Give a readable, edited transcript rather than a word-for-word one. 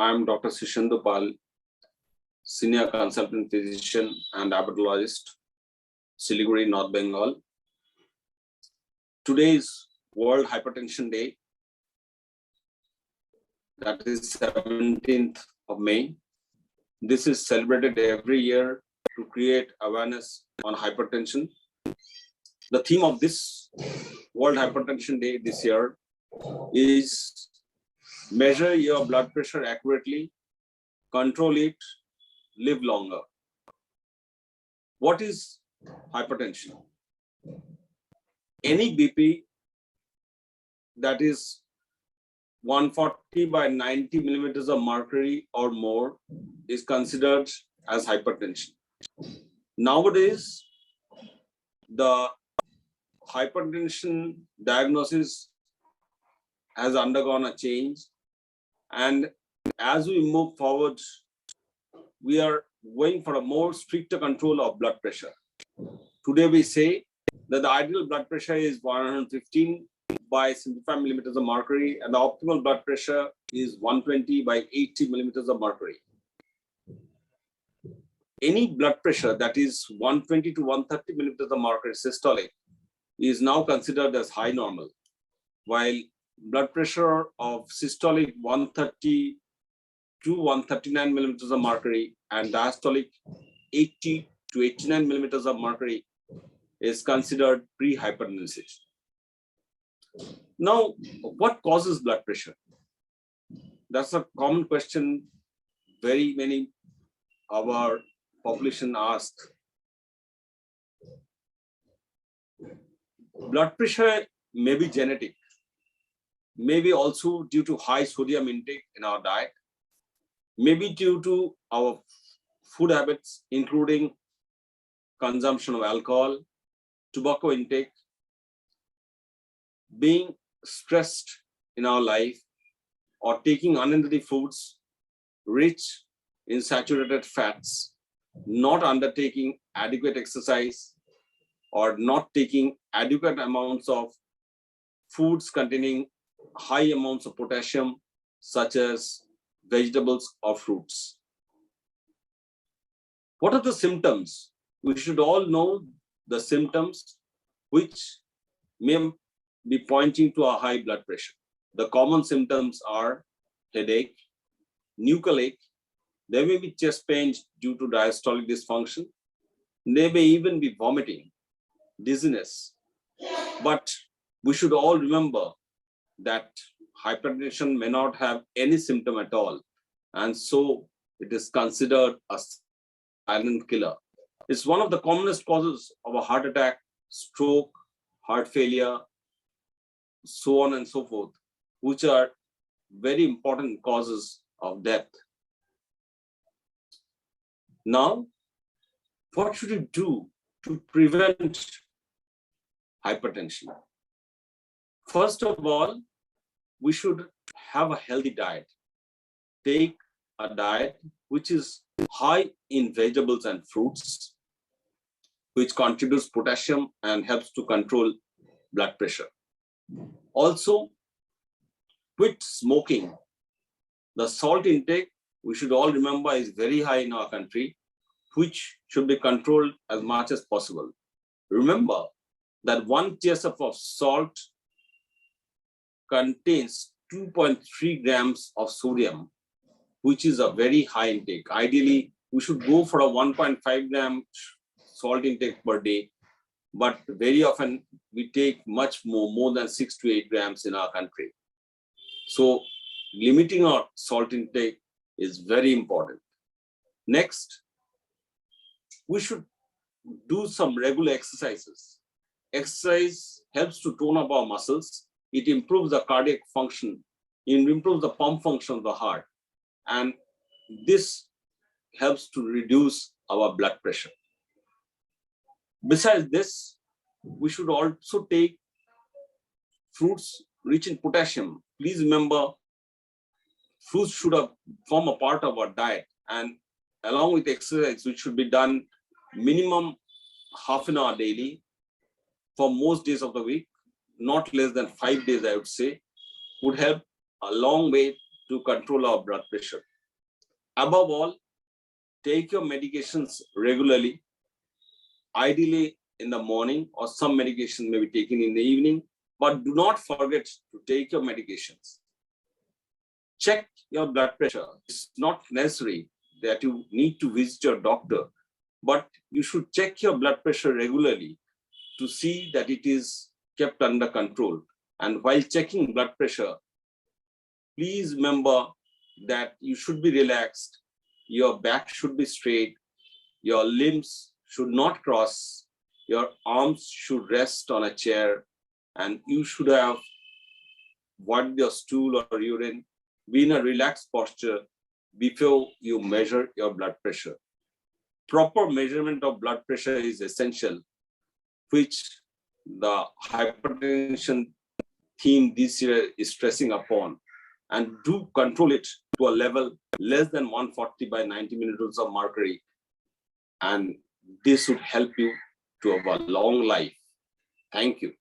I am Dr. Sirshendu, Senior Consultant Physician and Diabetologist, Siliguri, North Bengal. Today is World Hypertension Day, that is 17th of May. This is celebrated every year to create awareness on hypertension. The theme of this World Hypertension Day this year is measure your blood pressure accurately, control it, live longer. What is hypertension? Any BP that is 140 by 90 millimeters of mercury or more is considered as hypertension. Nowadays, the hypertension diagnosis has undergone a change, and as we move forward, we are going for a more stricter control of blood pressure. Today we say that the ideal blood pressure is 115 by 75 millimeters of mercury, and the optimal blood pressure is 120 by 80 millimeters of mercury. Any blood pressure that is 120 to 130 millimeters of mercury systolic is now considered as high normal, while blood pressure of systolic 130 to 139 millimeters of mercury and diastolic 80 to 89 millimeters of mercury is considered pre-hypertensive. Now, what causes blood pressure? That's a common question very many of our population ask. Blood pressure may be genetic, maybe also due to high sodium intake in our diet, maybe due to our food habits, including consumption of alcohol, tobacco intake, being stressed in our life, or taking unhealthy foods rich in saturated fats, not undertaking adequate exercise, or not taking adequate amounts of foods containing high amounts of potassium, such as vegetables or fruits. What are the symptoms? We should all know the symptoms which may be pointing to a high blood pressure. The common symptoms are headache, nuchal ache, there may be chest pains due to diastolic dysfunction, there may even be vomiting, dizziness. But we should all remember that hypertension may not have any symptom at all, and so it is considered a silent killer. It's one of the commonest causes of a heart attack, stroke, heart failure, so on and so forth, which are very important causes of death. Now, what should you do to prevent hypertension? First of all, we should have a healthy diet. Take a diet which is high in vegetables and fruits, which contributes potassium and helps to control blood pressure. Also, quit smoking. The salt intake, we should all remember, is very high in our country, which should be controlled as much as possible. Remember that 1 teaspoon of salt contains 2.3 grams of sodium, which is a very high intake. Ideally, we should go for a 1.5 gram salt intake per day, but very often we take much more than 6 to 8 grams in our country. So limiting our salt intake is very important. Next, we should do some regular exercises. Exercise helps to tone up our muscles. It improves the cardiac function. It improves the pump function of the heart. And this helps to reduce our blood pressure. Besides this, we should also take fruits rich in potassium. Please remember, fruits should form a part of our diet, and along with exercise, which should be done minimum half an hour daily for most days of the week, not less than 5 days, I would say, would help a long way to control our blood pressure. Above all, take your medications regularly, ideally in the morning, or some medication may be taken in the evening, but do not forget to take your medications. Check your blood pressure. It's not necessary that you need to visit your doctor, but you should check your blood pressure regularly to see that it is kept under control. And while checking blood pressure, please remember that you should be relaxed, your back should be straight, your limbs should not cross, your arms should rest on a chair, and you should have avoided your stool or urine. Be in a relaxed posture before you measure your blood pressure. Proper measurement of blood pressure is essential, which the hypertension theme this year is stressing upon, and do control it to a level less than 140 by 90 milliliters of mercury, and this would help you to have a long life. Thank you.